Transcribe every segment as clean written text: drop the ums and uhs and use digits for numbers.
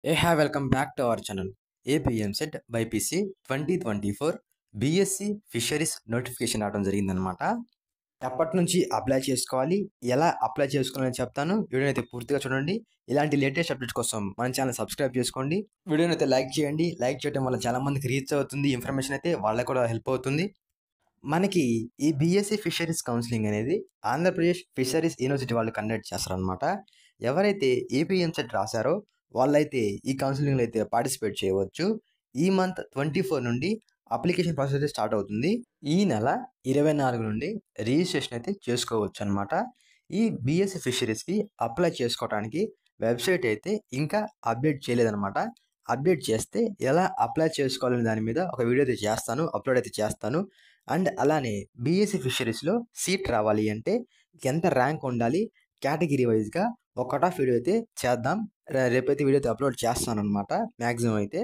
Welcome back to our channel. AP EAMCET BiPC 2024 BSc fisheries notification రావడం జరిగిందనమాట. ఎప్పటి నుంచి అప్లై చేసుకోవాలి, ఎలా అప్లై చేసుకోవాలని చెప్తాను. వీడియోని అయితే పూర్తిగా చూడండి. ఇలాంటి లేటెస్ట్ అప్డేట్స్ కోసం మన ఛానల్ సబ్స్క్రైబ్ చేసుకోండి. వీడియోని అయితే లైక్ చేయండి. లైక్ చేయడం వల్ల చాలా మందికి రీచ్ అవుతుంది. ఇన్ఫర్మేషన్ అయితే వాళ్ళకి కూడా హెల్ప్ అవుతుంది. మనకి ఈ బీఎస్సీ ఫిషరీస్ కౌన్సిలింగ్ అనేది ఆంధ్రప్రదేశ్ ఫిషరీస్ యూనివర్సిటీ వాళ్ళు కండక్ట్ చేస్తారనమాట. ఎవరైతే ఏపీఎంసెట్ రాశారో వాళ్ళైతే ఈ కౌన్సిలింగ్లో అయితే పార్టిసిపేట్ చేయవచ్చు. ఈ మంత్ 24 నుండి అప్లికేషన్ ప్రాసెస్ అయితే స్టార్ట్ అవుతుంది. ఈ నెల 24 నుండి రిజిస్ట్రేషన్ అయితే చేసుకోవచ్చు అనమాట. ఈ బీఎస్సీ ఫిషరీస్కి అప్లై చేసుకోవడానికి వెబ్సైట్ అయితే ఇంకా అప్డేట్ చేయలేదన్నమాట. అప్డేట్ చేస్తే ఎలా అప్లై చేసుకోవాలనే దాని మీద ఒక వీడియో అయితే చేస్తాను, అప్లోడ్ అయితే చేస్తాను. అండ్ అలానే బీఎస్సీ ఫిషరీస్లో సీట్ రావాలి అంటే ఎంత ర్యాంక్ ఉండాలి, కేటగిరీ వైజ్గా ఒక కట్ ఆఫ్ వీడియో అయితే చేద్దాం. రేపైతే వీడియో అయితే అప్లోడ్ చేస్తాను అనమాట మ్యాక్సిమం అయితే.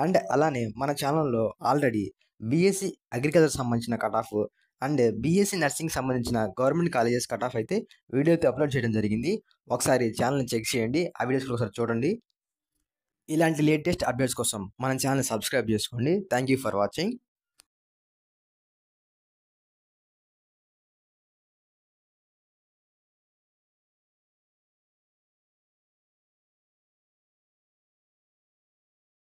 అండ్ అలానే మన ఛానల్లో ఆల్రెడీ బీఎస్సీ అగ్రికల్చర్ సంబంధించిన cut off and BSc nursing సంబంధించిన గవర్నమెంట్ కాలేజెస్ కట్ ఆఫ్ అయితే వీడియో అయితే అప్లోడ్ చేయడం జరిగింది. ఒకసారి ఛానల్ని చెక్ చేయండి, ఆ వీడియోస్ ఒకసారి చూడండి. ఇలాంటి లేటెస్ట్ అప్డేట్స్ కోసం మన ఛానల్ సబ్స్క్రైబ్ చేసుకోండి. Thank you for watching.